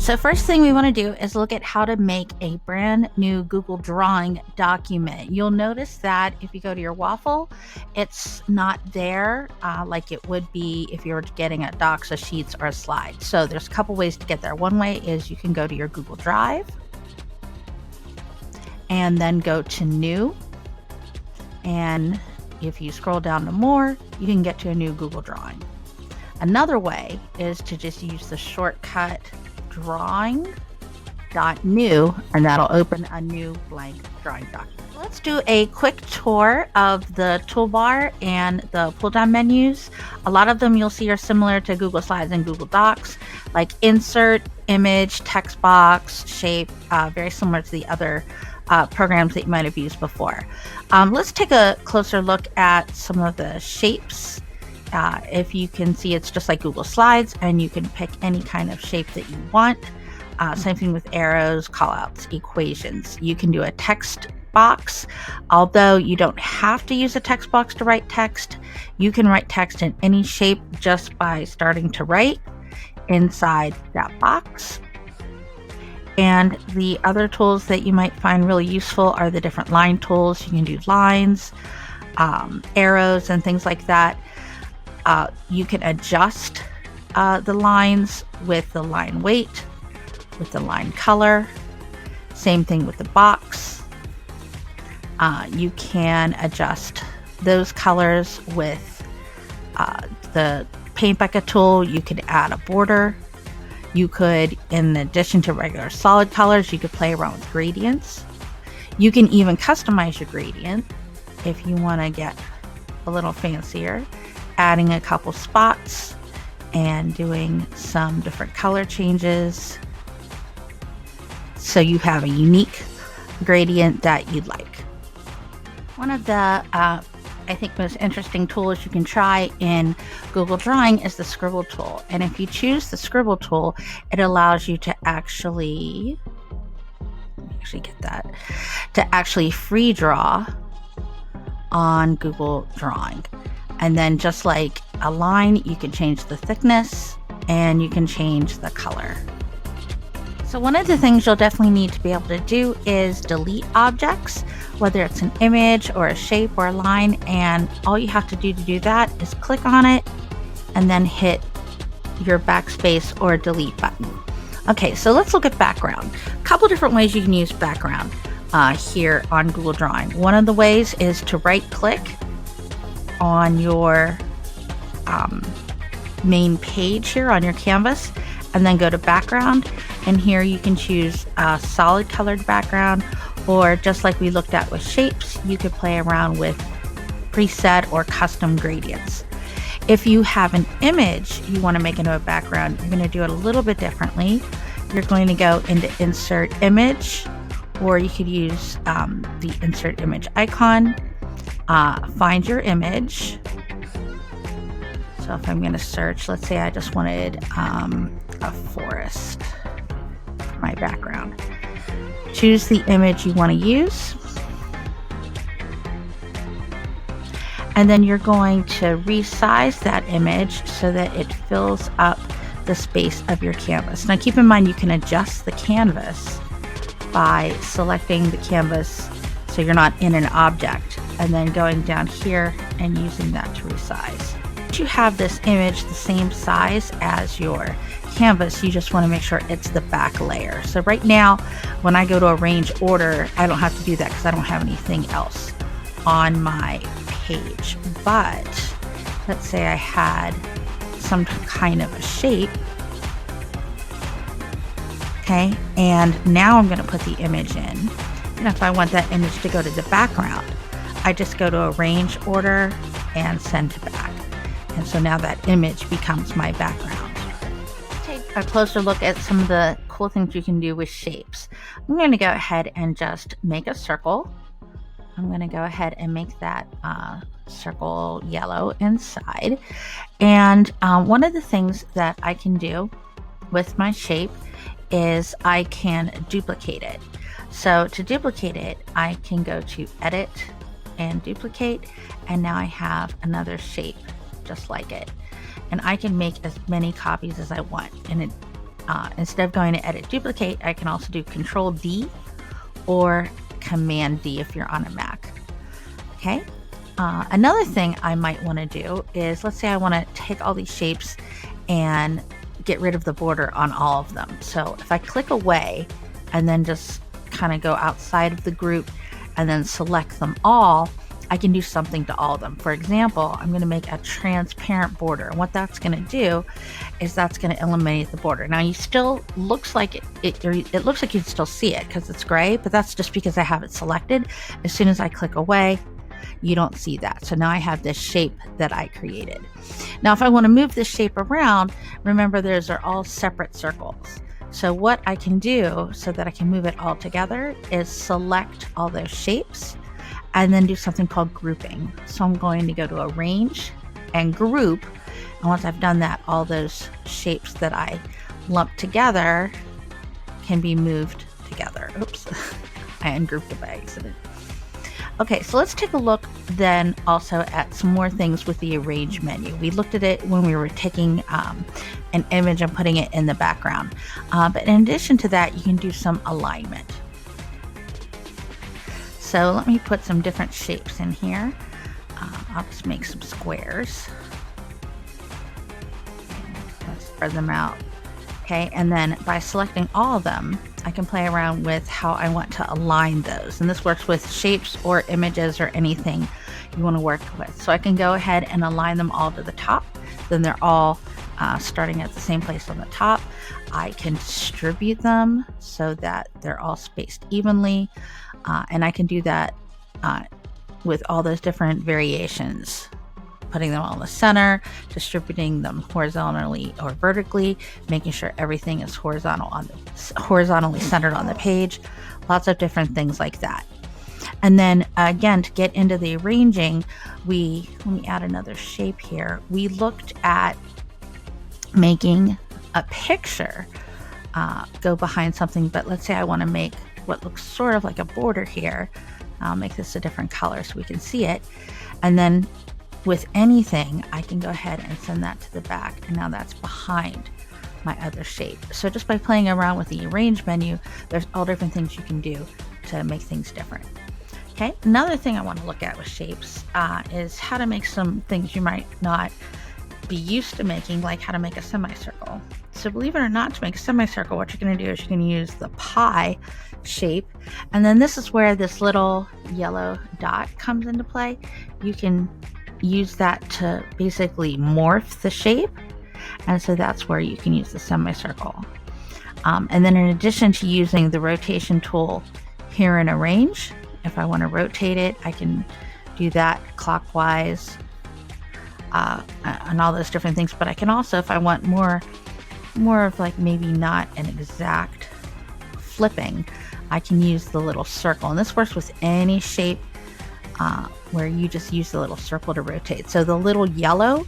So first thing we want to do is look at how to make a brand new Google Drawing document. You'll notice that if you go to your Waffle, it's not there like it would be if you were getting a Docs, a Sheets, or a Slide. So there's a couple ways to get there. One way is you can go to your Google Drive and then go to New. And if you scroll down to More, you can get to a new Google Drawing. Another way is to just use the shortcut drawing.new, and that'll open a new blank drawing document. Let's do a quick tour of the toolbar and the pull down menus. A lot of them you'll see are similar to Google Slides and Google Docs, like insert, image, text box, shape, very similar to the other programs that you might have used before. Let's take a closer look at some of the shapes. If you can see, it's just like Google Slides, and you can pick any kind of shape that you want. Same thing with arrows, callouts, equations. You can do a text box. Although you don't have to use a text box to write text, you can write text in any shape just by starting to write inside that box. And the other tools that you might find really useful are the different line tools. You can do lines, arrows, and things like that. You can adjust the lines with the line weight, with the line color. Same thing with the box. You can adjust those colors with the paint bucket tool. You could add a border. You could, in addition to regular solid colors, you could play around with gradients. You can even customize your gradient if you want to get a little fancier, adding a couple spots and doing some different color changes so you have a unique gradient that you'd like. One of the I think most interesting tools you can try in Google Drawing is the Scribble tool. And if you choose the Scribble tool, it allows you to actually free draw on Google Drawing. And then just like a line, you can change the thickness and you can change the color. So one of the things you'll definitely need to be able to do is delete objects, whether it's an image or a shape or a line, and all you have to do that is click on it and then hit your backspace or delete button. Okay, so let's look at background. A couple different ways you can use background here on Google Drawing. One of the ways is to right click on your main page here on your canvas and then go to background, and here you can choose a solid colored background, or just like we looked at with shapes, you could play around with preset or custom gradients. If you have an image you want to make into a background, you're going to do it a little bit differently. You're going to go into insert image, or you could use the insert image icon, find your image. So if I'm going to search, let's say I just wanted a forest for my background. Choose the image you want to use. And then you're going to resize that image so that it fills up the space of your canvas. Now keep in mind you can adjust the canvas by selecting the canvas so you're not in an object, and then going down here and using that to resize. You have this image the same size as your canvas, you just want to make sure it's the back layer. So right now when I go to arrange order, I don't have to do that because I don't have anything else on my page. But let's say I had some kind of a shape, okay, and now I'm going to put the image in. And if I want that image to go to the background, I just go to arrange order and send to back. And so now that image becomes my background. Let's take a closer look at some of the cool things you can do with shapes. I'm going to go ahead and just make a circle. I'm going to go ahead and make that circle yellow inside. And one of the things that I can do with my shape is I can duplicate it. So to duplicate it, I can go to edit and duplicate, and now I have another shape just like it, and I can make as many copies as I want, and it instead of going to edit duplicate, I can also do Control D or Command D if you're on a Mac. Okay. Another thing I might want to do is, let's say I want to take all these shapes and get rid of the border on all of them. So if I click away and then just kind of go outside of the group and then select them all, I can do something to all of them. For example, I'm going to make a transparent border. And what that's going to do is that's going to eliminate the border. Now you still looks like it looks like you can still see it because it's gray, but that's just because I have it selected. As soon as I click away, you don't see that. So now I have this shape that I created. Now, if I want to move this shape around, remember those are all separate circles. So what I can do so that I can move it all together is select all those shapes and then do something called grouping. So I'm going to go to Arrange and Group. And once I've done that, all those shapes that I lumped together can be moved together. Oops, I ungrouped it by accident. Okay, so let's take a look then also at some more things with the Arrange menu. We looked at it when we were taking an image and putting it in the background. But in addition to that, you can do some alignment. So let me put some different shapes in here. I'll just make some squares. Let's spread them out. Okay, and then by selecting all of them, I can play around with how I want to align those. And this works with shapes or images or anything you want to work with. So I can go ahead and align them all to the top. Then they're all starting at the same place on the top. I can distribute them so that they're all spaced evenly. And I can do that with all those different variations. Putting them all in the center, distributing them horizontally or vertically, making sure everything is horizontally centered on the page. Lots of different things like that. And then again, to get into the arranging, let me add another shape here. We looked at making a picture go behind something, but let's say I want to make what looks sort of like a border here. I'll make this a different color so we can see it. And then with anything, I can go ahead and send that to the back, and now that's behind my other shape. So just by playing around with the Arrange menu, there's all different things you can do to make things different. Okay, another thing I want to look at with shapes is how to make some things you might not be used to making, like how to make a semicircle. So believe it or not, to make a semicircle, what you're going to do is you're going to use the pie shape, and then this is where this little yellow dot comes into play. You can use that to basically morph the shape, and so that's where you can use the semicircle. And then in addition to using the rotation tool here in Arrange, if I want to rotate it, I can do that clockwise and all those different things. But I can also, if I want more of like maybe not an exact flipping, I can use the little circle, and this works with any shape where you just use the little circle to rotate. So the little yellow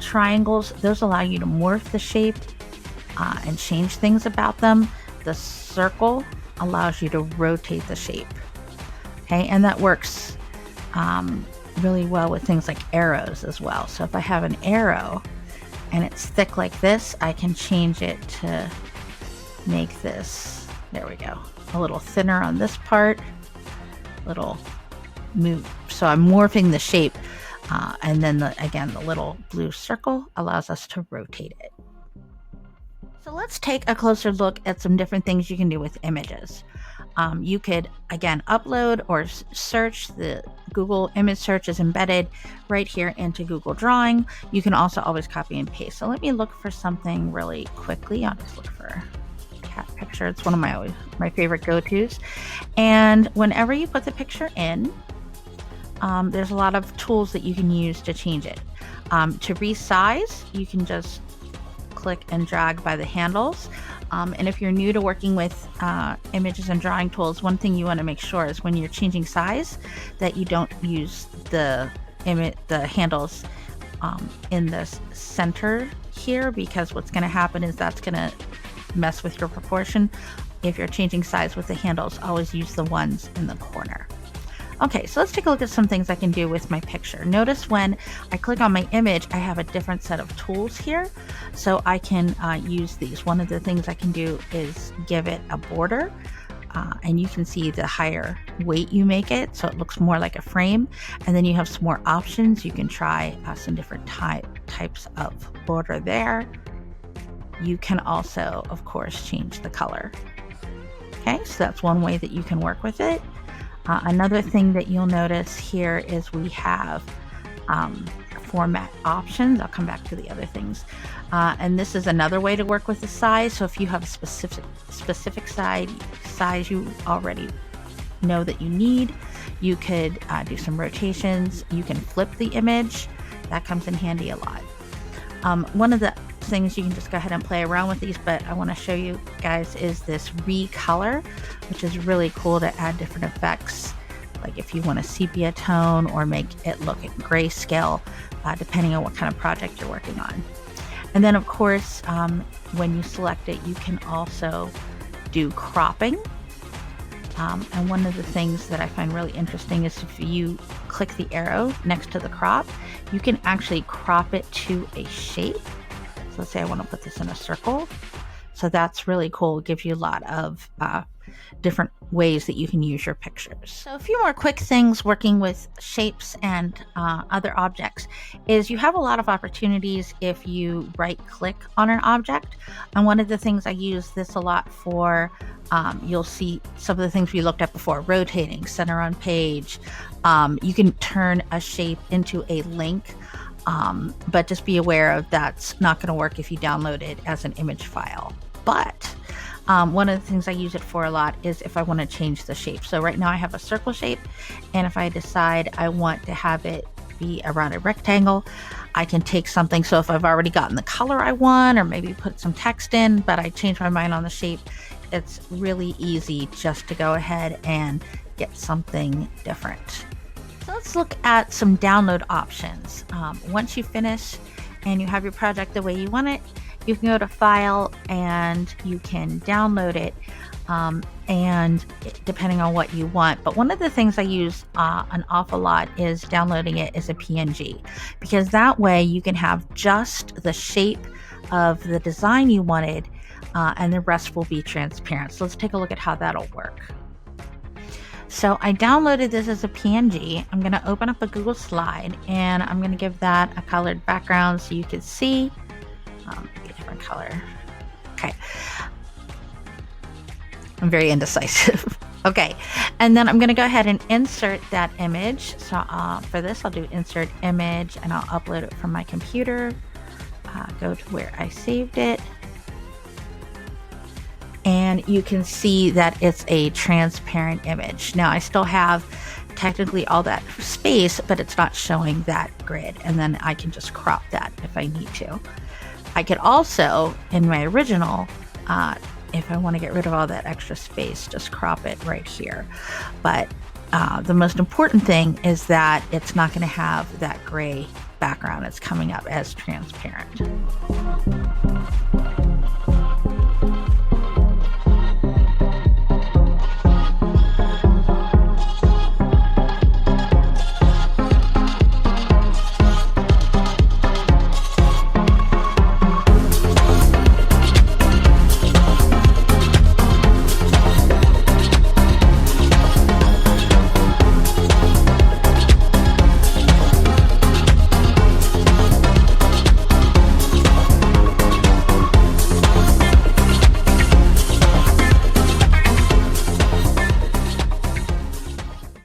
triangles, those allow you to morph the shape and change things about them. The circle allows you to rotate the shape. Okay, and that works really well with things like arrows as well. So if I have an arrow and it's thick like this, I can change it to make this, there we go, a little thinner on this part, little move. So I'm morphing the shape, and then again, the little blue circle allows us to rotate it. So let's take a closer look at some different things you can do with images. You could, again, upload or search. The Google image search is embedded right here into Google Drawing. You can also always copy and paste. So let me look for something really quickly. I'll just look for a cat picture. It's one of my favorite go-tos. And whenever you put the picture in, there's a lot of tools that you can use to change it. To resize, you can just click and drag by the handles. And if you're new to working with images and drawing tools, one thing you want to make sure is when you're changing size that you don't use the handles in the center here, because what's going to happen is that's going to mess with your proportion. If you're changing size with the handles, always use the ones in the corner. Okay, so let's take a look at some things I can do with my picture. Notice when I click on my image, I have a different set of tools here. So I can use these. One of the things I can do is give it a border. And you can see the higher weight you make it, so it looks more like a frame. And then you have some more options. You can try some different types of border there. You can also, of course, change the color. Okay, so that's one way that you can work with it. Another thing that you'll notice here is we have format options. I'll come back to the other things. And this is another way to work with the size. So if you have a specific size you already know that you need, you could do some rotations. You can flip the image. That comes in handy a lot. One of the things you can just go ahead and play around with these, but I want to show you guys is this recolor, which is really cool to add different effects, like if you want a sepia tone or make it look at grayscale, depending on what kind of project you're working on. And then of course, when you select it, you can also do cropping. And one of the things that I find really interesting is if you click the arrow next to the crop, you can actually crop it to a shape. So let's say I want to put this in a circle. So that's really cool. It gives you a lot of different ways that you can use your pictures. So a few more quick things working with shapes and other objects is you have a lot of opportunities if you right click on an object. And one of the things I use this a lot for, you'll see some of the things we looked at before, rotating, center on page. You can turn a shape into a link. But just be aware of that's not going to work if you download it as an image file. But one of the things I use it for a lot is if I want to change the shape. So right now I have a circle shape, and if I decide I want to have it be around a rectangle, I can take something. So if I've already gotten the color I want, or maybe put some text in, but I change my mind on the shape, it's really easy just to go ahead and get something different. So let's look at some download options. Once you finish and you have your project the way you want it, you can go to File and you can download it, and depending on what you want. But one of the things I use an awful lot is downloading it as a PNG, because that way you can have just the shape of the design you wanted, and the rest will be transparent. So let's take a look at how that'll work. So I downloaded this as a PNG. I'm going to open up a Google Slide, and I'm going to give that a colored background so you can see a different color. Okay. I'm very indecisive. Okay. And then I'm going to go ahead and insert that image. So for this, I'll do insert image, and I'll upload it from my computer. Go to where I saved it. And you can see that it's a transparent image. Now I still have technically all that space, but it's not showing that grid. And then I can just crop that if I need to. I could also, in my original, if I want to get rid of all that extra space, just crop it right here. But the most important thing is that it's not going to have that gray background. It's coming up as transparent.